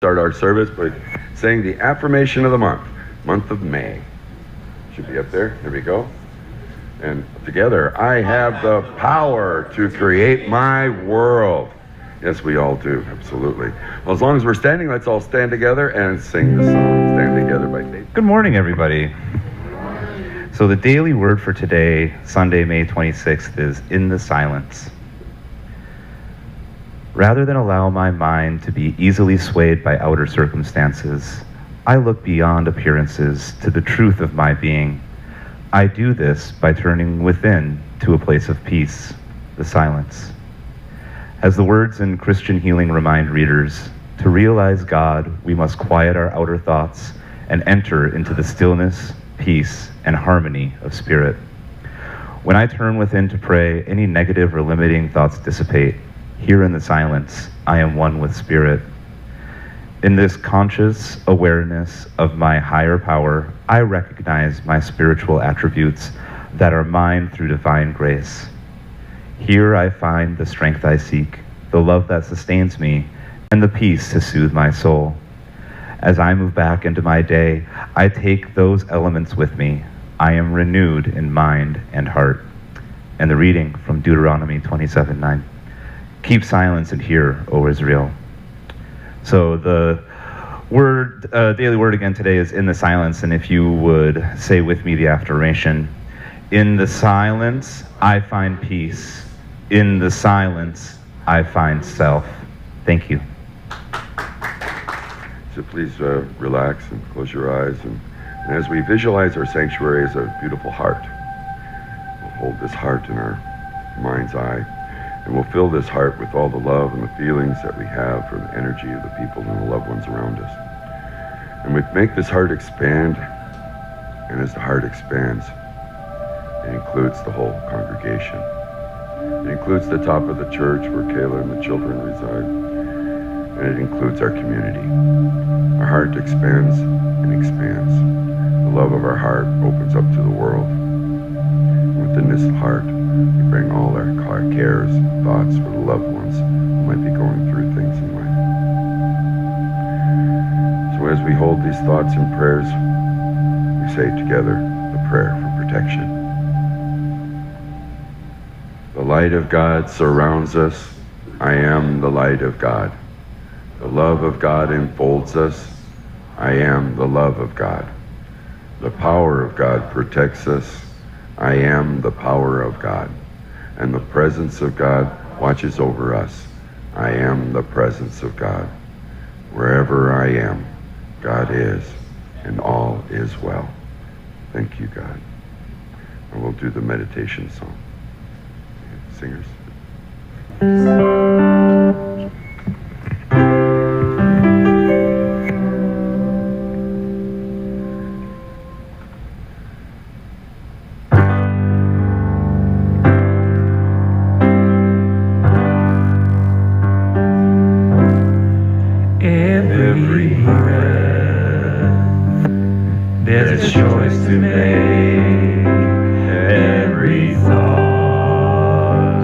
Start our service by saying the affirmation of the month of May. Should be up there. There we go. And together, I have the power to create my world. Yes, we all do, absolutely. Well, as long as we're standing, let's all stand together and sing the song. Stand Together by Faith. Good morning, everybody. So the daily word for today, Sunday, May 26th, is in the silence. Rather than allow my mind to be easily swayed by outer circumstances, I look beyond appearances to the truth of my being. I do this by turning within to a place of peace, the silence. As the words in Christian Healing remind readers, to realize God, we must quiet our outer thoughts and enter into the stillness, peace, and harmony of spirit. When I turn within to pray, any negative or limiting thoughts dissipate. Here in the silence, I am one with spirit. In this conscious awareness of my higher power, I recognize my spiritual attributes that are mine through divine grace. Here I find the strength I seek, the love that sustains me, and the peace to soothe my soul. As I move back into my day, I take those elements with me. I am renewed in mind and heart. And the reading from Deuteronomy 27:9. Keep silence and hear, O Israel. So the word, daily word again today is in the silence, and if you would say with me the affirmation, in the silence I find peace. In the silence I find self. Thank you. So please relax and close your eyes, and as we visualize our sanctuary as a beautiful heart, we'll hold this heart in our mind's eye. And we'll fill this heart with all the love and the feelings that we have for the energy of the people and the loved ones around us. And we make this heart expand, and as the heart expands, it includes the whole congregation. It includes the top of the church where Kayla and the children reside, and it includes our community. Our heart expands and expands. The love of our heart opens up to the world. Within this heart, we bring all our cares, thoughts for the loved ones who might be going through things in life. So as we hold these thoughts and prayers, we say together the prayer for protection. The light of God surrounds us. I am the light of God. The love of God enfolds us. I am the love of God. The power of God protects us. I am the power of God. And the presence of God watches over us. I am the presence of God. Wherever I am, God is, and all is well. Thank you, God. And we'll do the meditation song. Singers. There's a choice to make. Every thought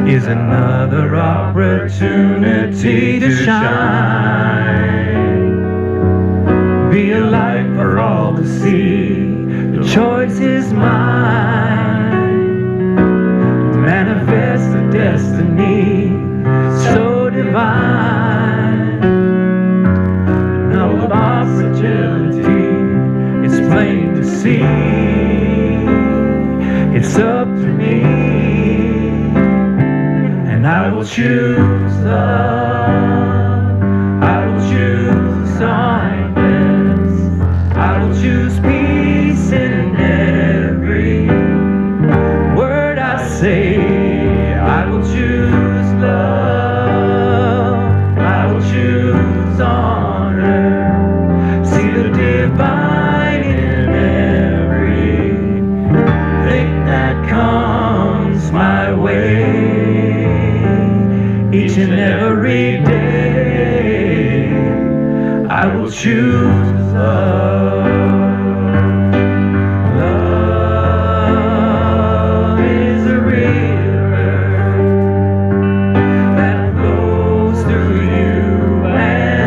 is another opportunity to shine. Be a light for all to see. The choice is mine. Manifest a destiny so divine. No opportunity. It's plain to see. It's up to me, and I will choose love. I will choose kindness. I will choose peace in every word I say. I will choose love. I will choose honor. See the divine in everything that comes my way. Each and every day, I will choose love. Love is a river that flows through you and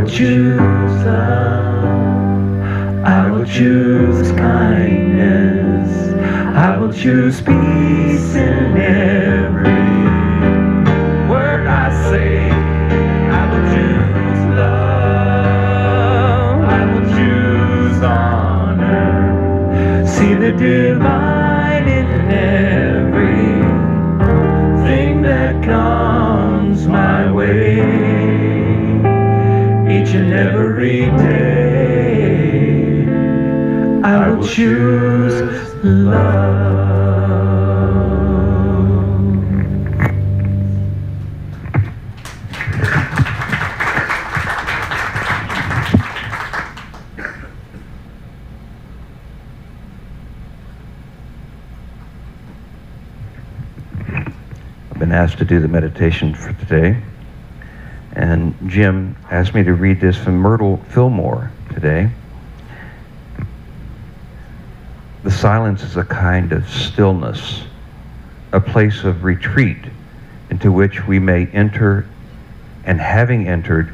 choose love. I will choose kindness. I will choose peace in every word I say. I will choose love. I will choose honor. See the divine in everything that comes my way. Each and every day, I will choose love. I've been asked to do the meditation for today, and Jim asked me to read this from Myrtle Fillmore today. The silence is a kind of stillness, a place of retreat into which we may enter, and having entered,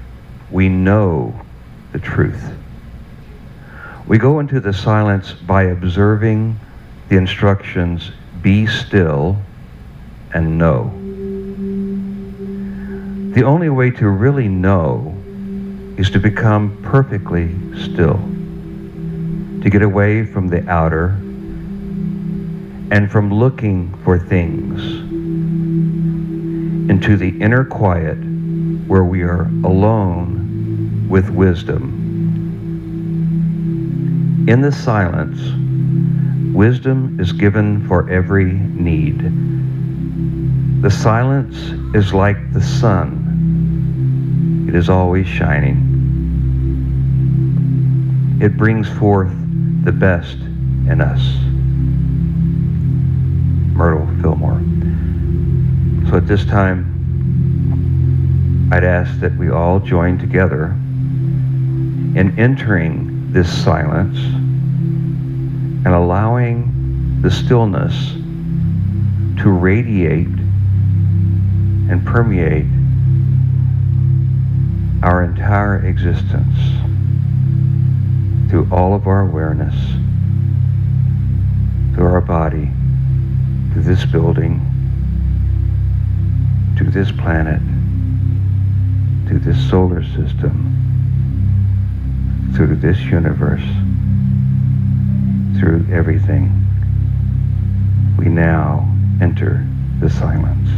we know the truth. We go into the silence by observing the instructions, be still and know. The only way to really know is to become perfectly still, to get away from the outer and from looking for things into the inner quiet where we are alone with wisdom. In the silence, wisdom is given for every need. The silence is like the sun. It is always shining. It brings forth the best in us. Myrtle Fillmore. So at this time, I'd ask that we all join together in entering this silence and allowing the stillness to radiate and permeate our entire existence through all of our awareness, through our body, through this building, to this planet, to this solar system, through this universe, through everything. We now enter the silence.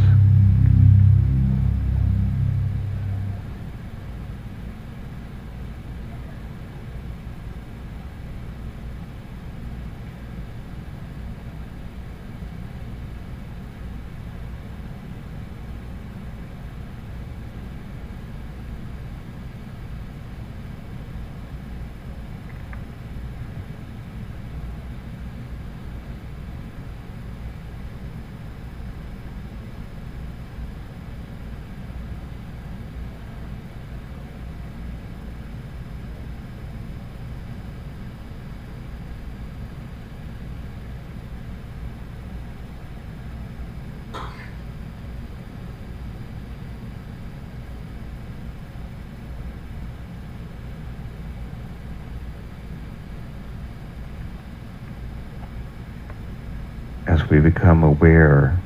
As we become aware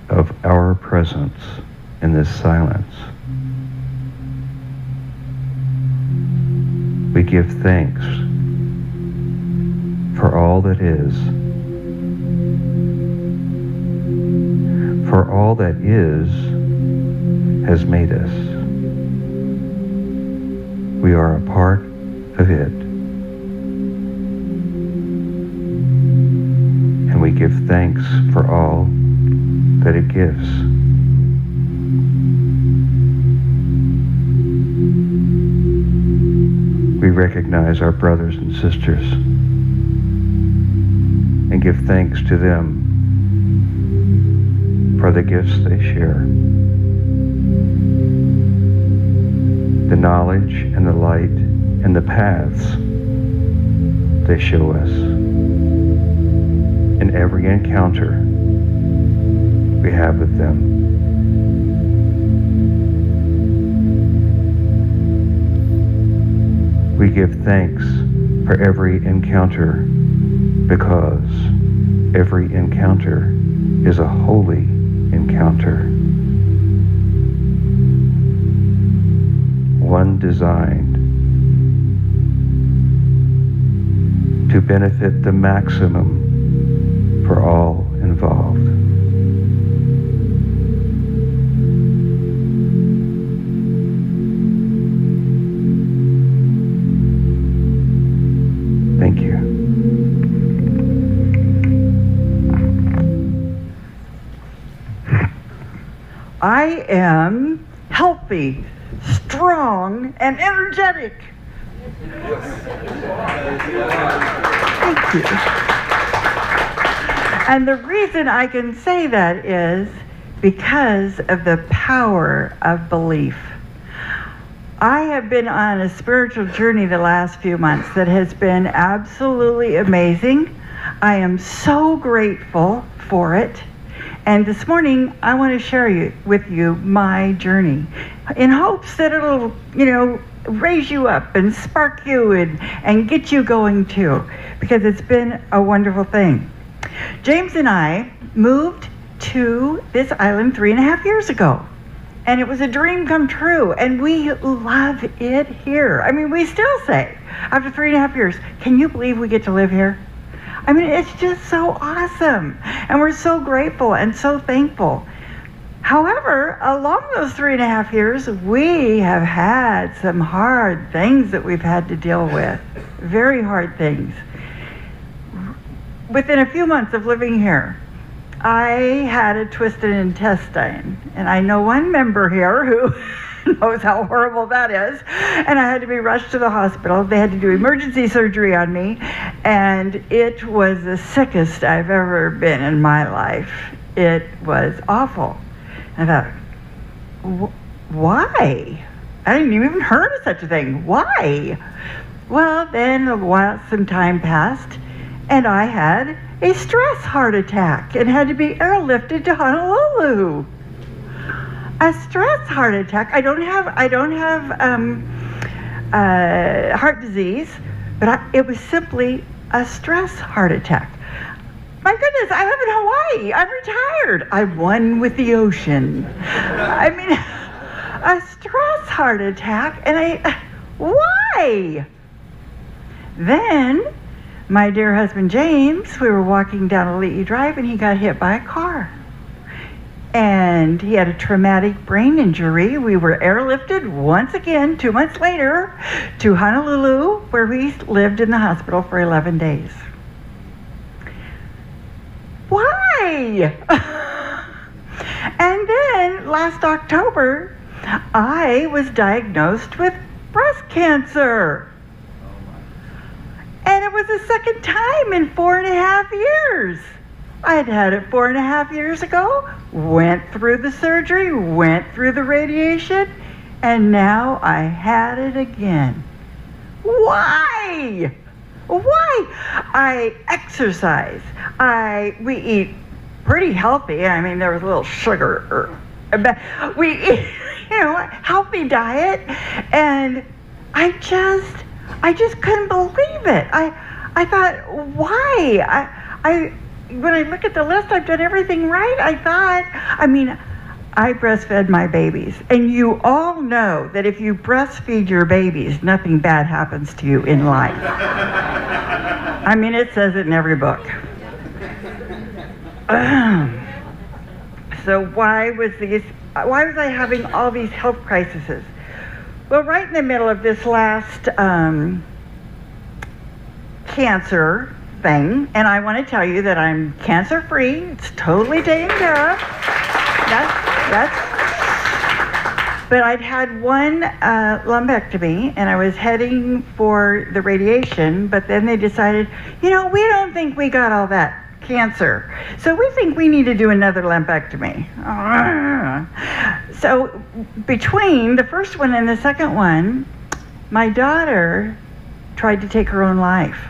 of our presence in this silence, we give thanks for all that is, for all that is has made us. We are a part of it. And we give thanks for all that it gives. We recognize our brothers and sisters and give thanks to them for the gifts they share. The knowledge and the light and the paths they show us. In every encounter we have with them. We give thanks for every encounter because every encounter is a holy encounter. One designed to benefit the maximum for all involved. Thank you. I am healthy, strong, and energetic. Thank you. And the reason I can say that is because of the power of belief. I have been on a spiritual journey the last few months that has been absolutely amazing. I am so grateful for it. And this morning, I want to share with you my journey in hopes that it'll, raise you up and spark you and get you going too, because it's been a wonderful thing. James and I moved to this island 3.5 years ago. And it was a dream come true, and we love it here. I mean, we still say, after 3.5 years, can you believe we get to live here? I mean, it's just so awesome, and we're so grateful and so thankful. However, along those 3.5 years, we have had some hard things that we've had to deal with, very hard things. Within a few months of living here, I had a twisted intestine, and I know one member here who knows how horrible that is, and I had to be rushed to the hospital. They had to do emergency surgery on me, and it was the sickest I've ever been in my life. It was awful. And I thought, why? I didn't even heard of such a thing. Why? Well, then some time passed, and I had a stress heart attack and had to be airlifted to Honolulu. A stress heart attack. I don't have heart disease, but it was simply a stress heart attack. My goodness, I live in Hawaii. I'm retired. I'm one with the ocean. I mean, a stress heart attack, and why? Then my dear husband James, we were walking down Ali'i Drive, and he got hit by a car. And he had a traumatic brain injury. We were airlifted once again 2 months later to Honolulu, where we lived in the hospital for 11 days. Why? And then last October, I was diagnosed with breast cancer. And it was the second time in 4.5 years. I had had it 4.5 years ago, went through the surgery, went through the radiation, and now I had it again. Why? Why? I exercise. We eat pretty healthy. I mean, there was a little sugar. We eat, healthy diet, and I just couldn't believe it. I thought, why? When I look at the list, I've done everything right. I breastfed my babies. And you all know that if you breastfeed your babies, nothing bad happens to you in life. I mean, it says it in every book. So why was I having all these health crises? Well, right in the middle of this last cancer thing, and I want to tell you that I'm cancer-free. It's totally taken care of. But I'd had one lumpectomy, and I was heading for the radiation, but then they decided, we don't think we got all that cancer, so we think we need to do another lumpectomy. So between the first one and the second one, my daughter tried to take her own life.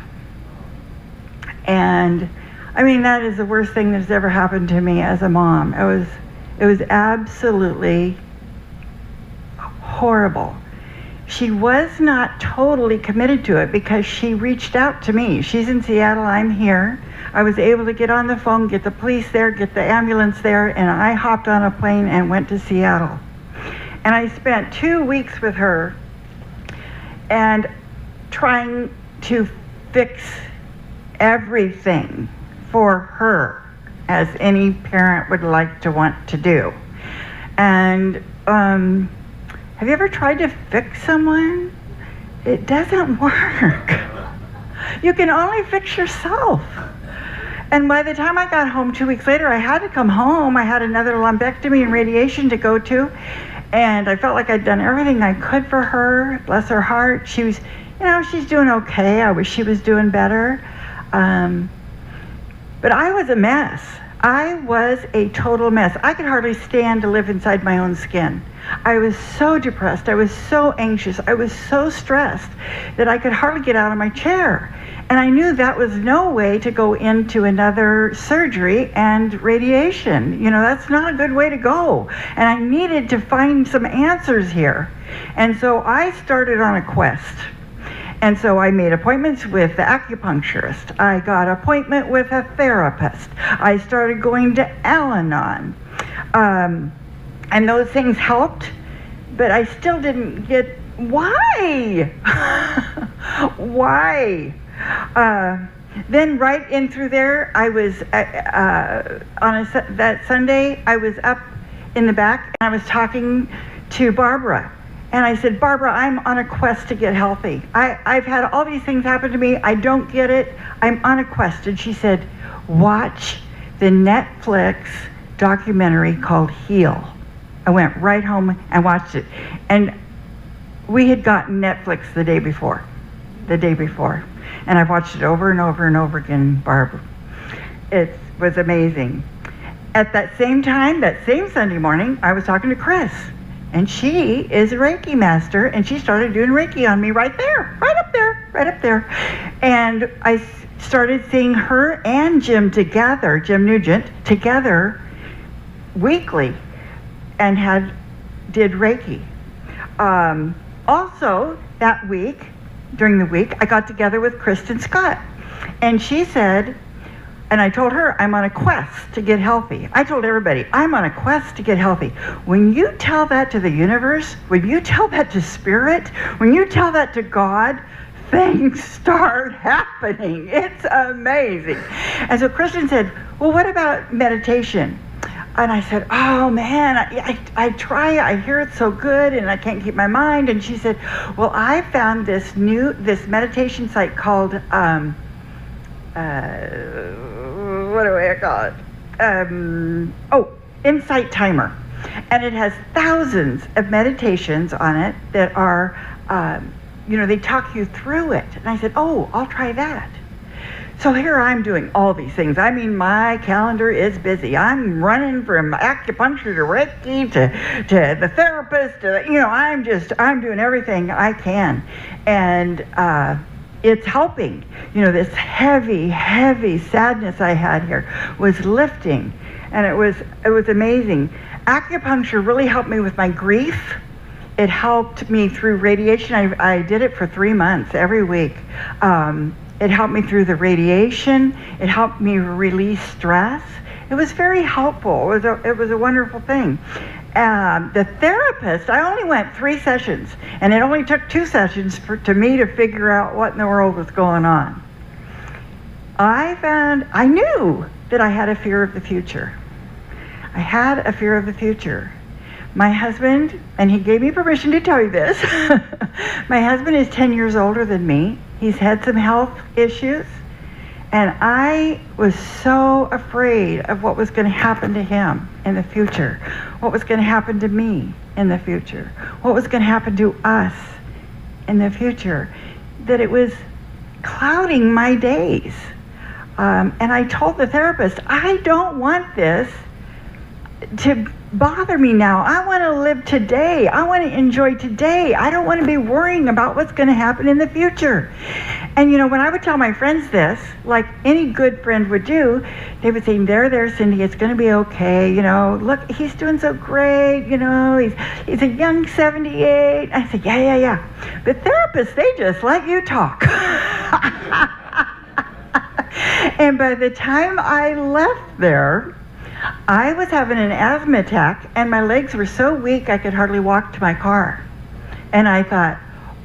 And I mean, that is the worst thing that's ever happened to me as a mom. It was absolutely horrible. she was not totally committed to it because she reached out to me. She's in Seattle, I'm here. I was able to get on the phone, get the police there, get the ambulance there, and I hopped on a plane and went to Seattle. And I spent 2 weeks with her and trying to fix everything for her, as any parent would like to want to do. And have you ever tried to fix someone? It doesn't work. You can only fix yourself. And by the time I got home 2 weeks later, I had to come home. I had another lumpectomy and radiation to go to. And I felt like I'd done everything I could for her. Bless her heart. She was, she's doing okay. I wish she was doing better. But I was a mess. I was a total mess. I could hardly stand to live inside my own skin. I was so depressed. I was so anxious. I was so stressed that I could hardly get out of my chair. And I knew that was no way to go into another surgery and radiation. That's not a good way to go. And I needed to find some answers here. And so I started on a quest. And so I made appointments with the acupuncturist. I got an appointment with a therapist. I started going to Al-Anon. And those things helped, but I still didn't get why. Why? Then right in through there, I was that Sunday, I was up in the back and I was talking to Barbara. And I said, Barbara, I'm on a quest to get healthy. I've had all these things happen to me. I don't get it. I'm on a quest. And she said, watch the Netflix documentary called Heal. I went right home and watched it. And we had gotten Netflix the day before. And I've watched it over and over and over again, Barb. It was amazing. At that same time, that same Sunday morning, I was talking to Chris. And she is a Reiki master, and she started doing Reiki on me right up there. And I started seeing her and Jim Nugent together weekly, and did Reiki. Also, that week, during the week, I got together with Kristen Scott, and she said, and I told her, I'm on a quest to get healthy. I told everybody, I'm on a quest to get healthy. When you tell that to the universe, when you tell that to spirit, when you tell that to God, things start happening. It's amazing. And so Kristen said, well, what about meditation? And I said, oh man, I try, I hear it so good and I can't keep my mind. And she said, well, I found this meditation site called, what do I call it? Insight Timer. And it has thousands of meditations on it that are, they talk you through it. And I said, oh, I'll try that. So here I'm doing all these things. I mean, my calendar is busy. I'm running from acupuncture to Reiki to the therapist. I'm doing everything I can. And it's helping. This heavy, heavy sadness I had here was lifting. And it was amazing. Acupuncture really helped me with my grief. It helped me through radiation. I did it for 3 months every week. It helped me through the radiation. It helped me release stress. It was very helpful. It was a wonderful thing. The therapist, I only went 3 sessions, and it only took 2 sessions to me to figure out what in the world was going on. I knew that I had a fear of the future. I had a fear of the future. My husband, and he gave me permission to tell you this, my husband is 10 years older than me. He's had some health issues, and I was so afraid of what was going to happen to him in the future, what was going to happen to me in the future, what was going to happen to us in the future, that it was clouding my days. And I told the therapist, I don't want this. to bother me now. I want to live today. I want to enjoy today. I don't want to be worrying about what's going to happen in the future. And when I would tell my friends this, like any good friend would do, they would say, there, Cindy, it's going to be okay. Look, he's doing so great. He's a young 78. I said, yeah. But therapists, they just let you talk. And by the time I left there, I was having an asthma attack, and my legs were so weak I could hardly walk to my car. And I thought,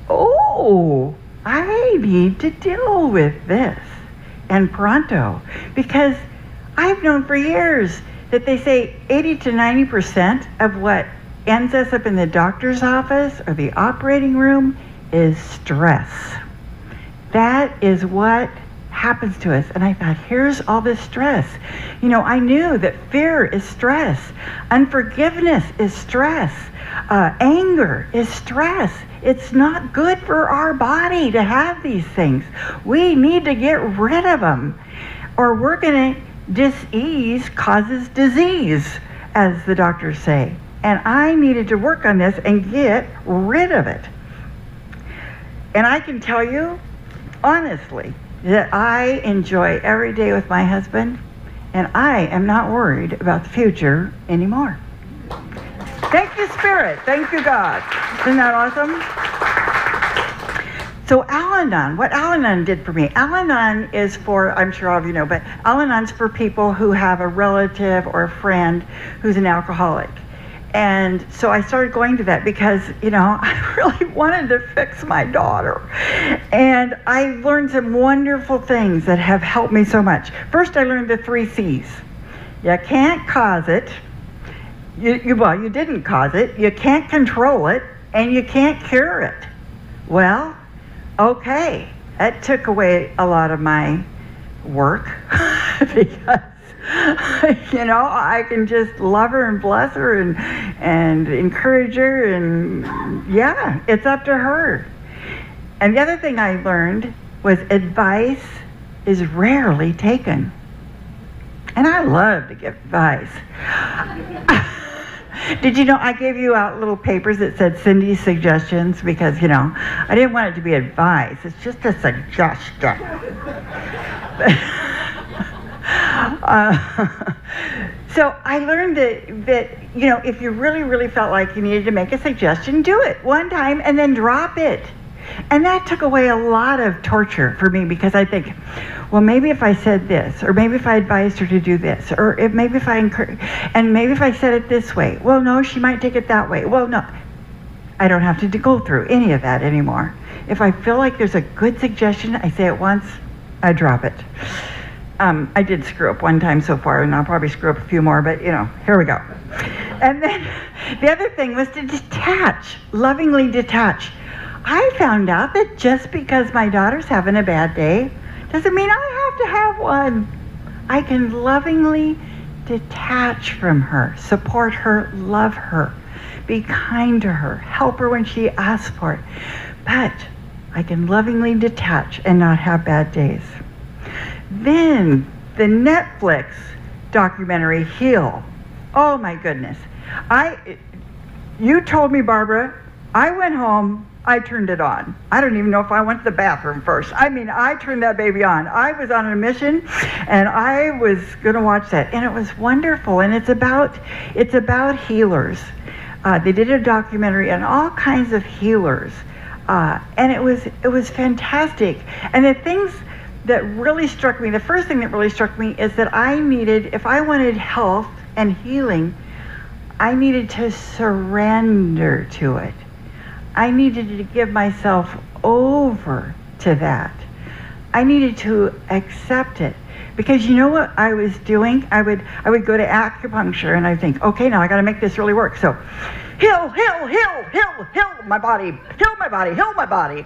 oh, I need to deal with this, and pronto, because I've known for years that they say 80 to 90% of what ends us up in the doctor's office or the operating room is stress. That is what happens to us. And I thought, here's all this stress. I knew that fear is stress, unforgiveness is stress, anger is stress. It's not good for our body to have these things. We need to get rid of them, or we're going to dis-ease causes disease, as the doctors say. And I needed to work on this and get rid of it. And I can tell you honestly that I enjoy every day with my husband, and I am not worried about the future anymore. Thank you, Spirit. Thank you, God. Isn't that awesome? So Al-Anon, what Al-Anon did for me, Al-Anon is for, I'm sure all of you know, but Al-Anon's for people who have a relative or a friend who's an alcoholic. And so I started going to that because, I really wanted to fix my daughter. And I learned some wonderful things that have helped me so much. First, I learned the 3 C's. You can't cause it. You didn't cause it. You can't control it. And you can't cure it. Well, okay. That took away a lot of my work because I can just love her and bless her and encourage her, and yeah, it's up to her. And the other thing I learned was advice is rarely taken. And I love to give advice. Did you know I gave you out little papers that said Cindy's suggestions because, I didn't want it to be advice. It's just a suggestion. So I learned that if you really felt like you needed to make a suggestion, do it one time and then drop it. And that took away a lot of torture for me because I think, well, maybe if I said this, or maybe if I advised her to do this, or maybe if I said it this way, well, no, she might take it that way. Well, no, I don't have to go through any of that anymore. If I feel like there's a good suggestion, I say it once, I drop it. I did screw up one time so far, and I'll probably screw up a few more, but here we go. And then the other thing was to detach, lovingly detach. I found out that just because my daughter's having a bad day doesn't mean I have to have one. I can lovingly detach from her, support her, love her, be kind to her, help her when she asks for it. But I can lovingly detach and not have bad days. Then the Netflix documentary Heal. Oh my goodness. You told me, Barbara, I went home, I turned it on. I don't even know if I went to the bathroom first. I turned that baby on. I was on a mission and I was gonna watch that. And it was wonderful. And it's about healers. They did a documentary on all kinds of healers. And it was fantastic. And the things that really struck me, the first thing that really struck me is that if I wanted health and healing, I needed to surrender to it. I needed to give myself over to that. I needed to accept it. Because you know what I was doing? I would go to acupuncture and I'd think, okay, now I gotta make this really work. So, heal my body, heal my body, heal my body.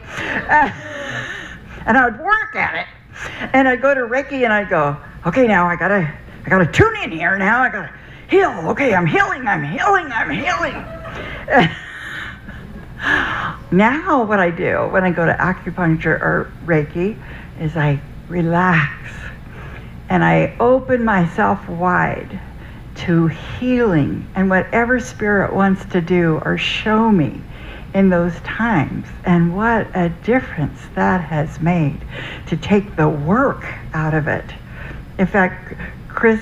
And I would work at it. And I'd go to Reiki and I'd go, okay, now I gotta tune in here now. I gotta heal. Okay, I'm healing. Now what I do when I go to acupuncture or Reiki is I relax and I open myself wide to healing and whatever Spirit wants to do or show me in those times. And what a difference that has made to take the work out of it. In fact, Chris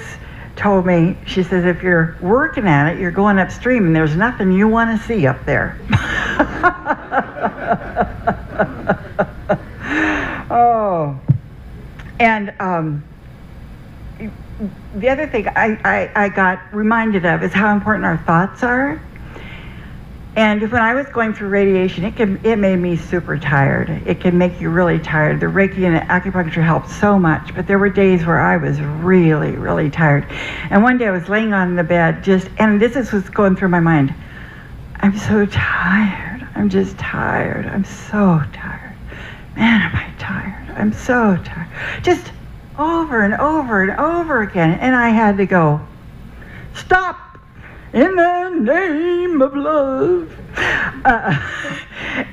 told me, she says, if you're working at it, you're going upstream and there's nothing you want to see up there. Oh. And the other thing I got reminded of is how important our thoughts are. And when I was going through radiation, it made me super tired. It can make you really tired. The Reiki and the acupuncture helped so much, but there were days where I was really, really tired. And one day I was laying on the bed and this is what's going through my mind. I'm so tired. I'm just tired. I'm so tired. Man, am I tired. I'm so tired. Just over and over and over again. And I had to go, stop. In the name of love.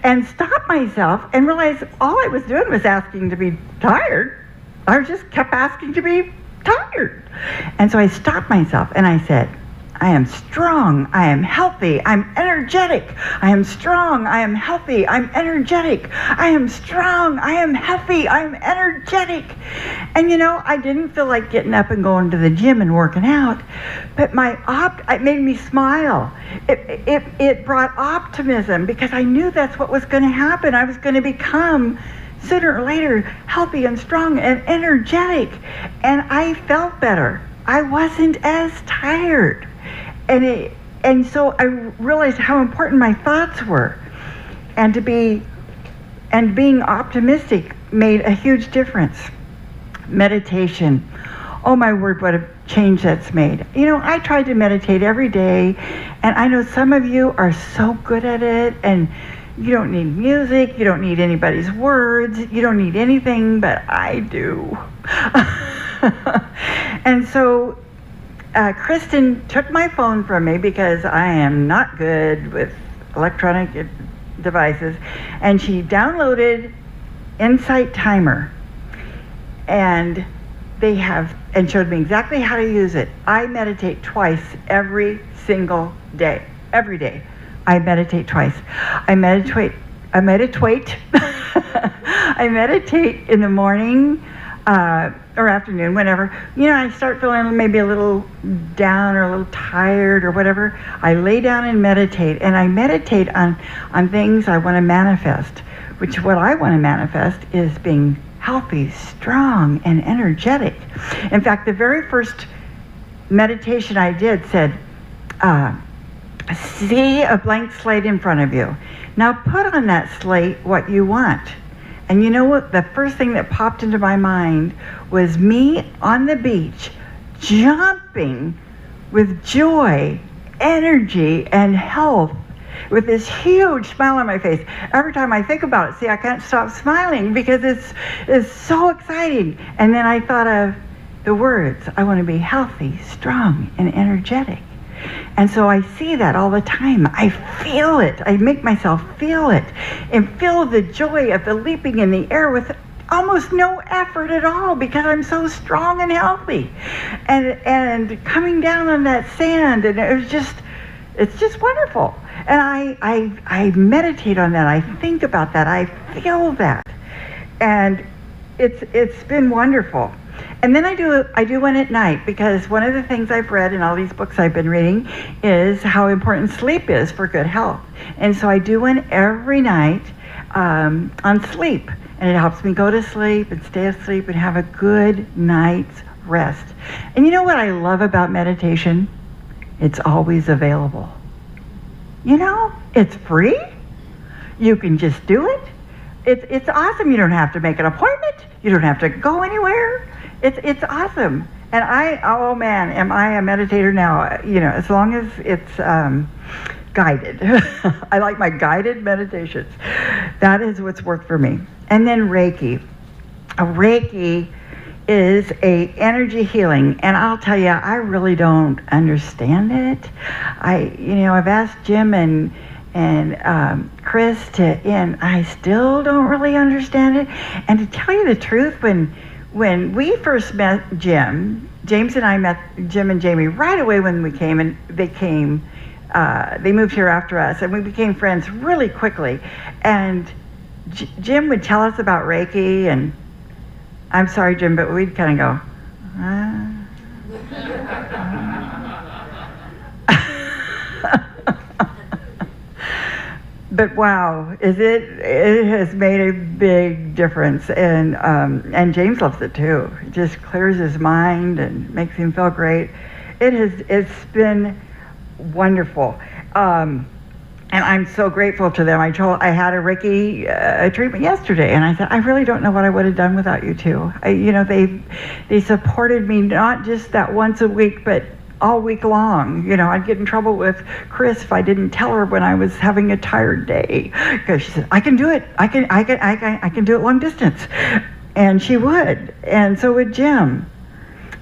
And stop myself and realize all I was doing was asking to be tired. I just kept asking to be tired. And so I stopped myself and I said, I am strong, I am healthy, I'm energetic. I am strong, I am healthy, I'm energetic. I am strong, I am healthy, I'm energetic. And you know, I didn't feel like getting up and going to the gym and working out, but it made me smile. It brought optimism because I knew that's what was going to happen. I was going to become sooner or later healthy and strong and energetic. And I felt better. I wasn't as tired. And so I realized how important my thoughts were, and being optimistic made a huge difference. Meditation, oh my word, what a change that's made. You know, I tried to meditate every day, and I know some of you are so good at it, and you don't need music, you don't need anybody's words, you don't need anything, but I do. And so Kristen took my phone from me because I am not good with electronic devices, and she downloaded Insight Timer, and showed me exactly how to use it. I meditate twice every single day. Every day I meditate twice. I meditate I meditate in the morning or afternoon, whenever. You know, I start feeling maybe a little down or a little tired or whatever. I lay down and meditate, and I meditate on things I want to manifest, which what I want to manifest is being healthy, strong, and energetic. In fact, the very first meditation I did said, see a blank slate in front of you. Now put on that slate what you want. And you know what? The first thing that popped into my mind was me on the beach, jumping with joy, energy, and health, with this huge smile on my face. Every time I think about it, see, I can't stop smiling because it's so exciting. And then I thought of the words, I want to be healthy, strong, and energetic. And so I see that all the time. I feel it. I make myself feel it and feel the joy of the leaping in the air with almost no effort at all because I'm so strong and healthy. And coming down on that sand, and it's just wonderful. And I meditate on that. I think about that. I feel that. And it's been wonderful. And then I do one at night, because one of the things I've read in all these books I've been reading is how important sleep is for good health. And so I do one every night on sleep. And it helps me go to sleep and stay asleep and have a good night's rest. And you know what I love about meditation? It's always available. You know, it's free. You can just do it. It's awesome. You don't have to make an appointment. You don't have to go anywhere. It's awesome. And oh man, am I a meditator now? You know, as long as it's guided. I like my guided meditations. That is what's worked for me. And then Reiki. Reiki is a energy healing, and I'll tell you, I really don't understand it. I've asked Jim and Chris and I still don't really understand it. And to tell you the truth, when we first met Jim, James and I met Jim and Jamie right away when we came, and they moved here after us, and we became friends really quickly. And Jim would tell us about Reiki, and I'm sorry, Jim, but we'd kind of go, But wow, it has made a big difference, and James loves it too. It just clears his mind and makes him feel great. It's been wonderful, and I'm so grateful to them. I had a Reiki treatment yesterday, and I said, I really don't know what I would have done without you two. They supported me not just that once a week, but all week long. I'd get in trouble with Chris if I didn't tell her when I was having a tired day, because she said, I can do it. I can do it long distance, and she would, and so would Jim.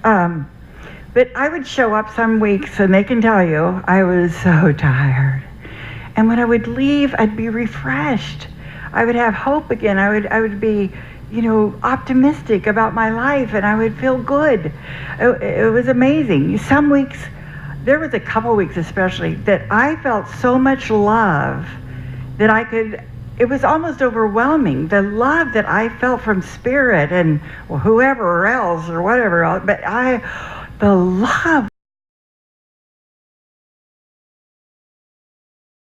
But I would show up some weeks, and they can tell you I was so tired. And when I would leave, I'd be refreshed. I would have hope again. I would be, optimistic about my life, and I would feel good. It was amazing. Some weeks, there was a couple weeks especially, that I felt so much love that it was almost overwhelming, the love that I felt from Spirit and whoever else or whatever else, but the love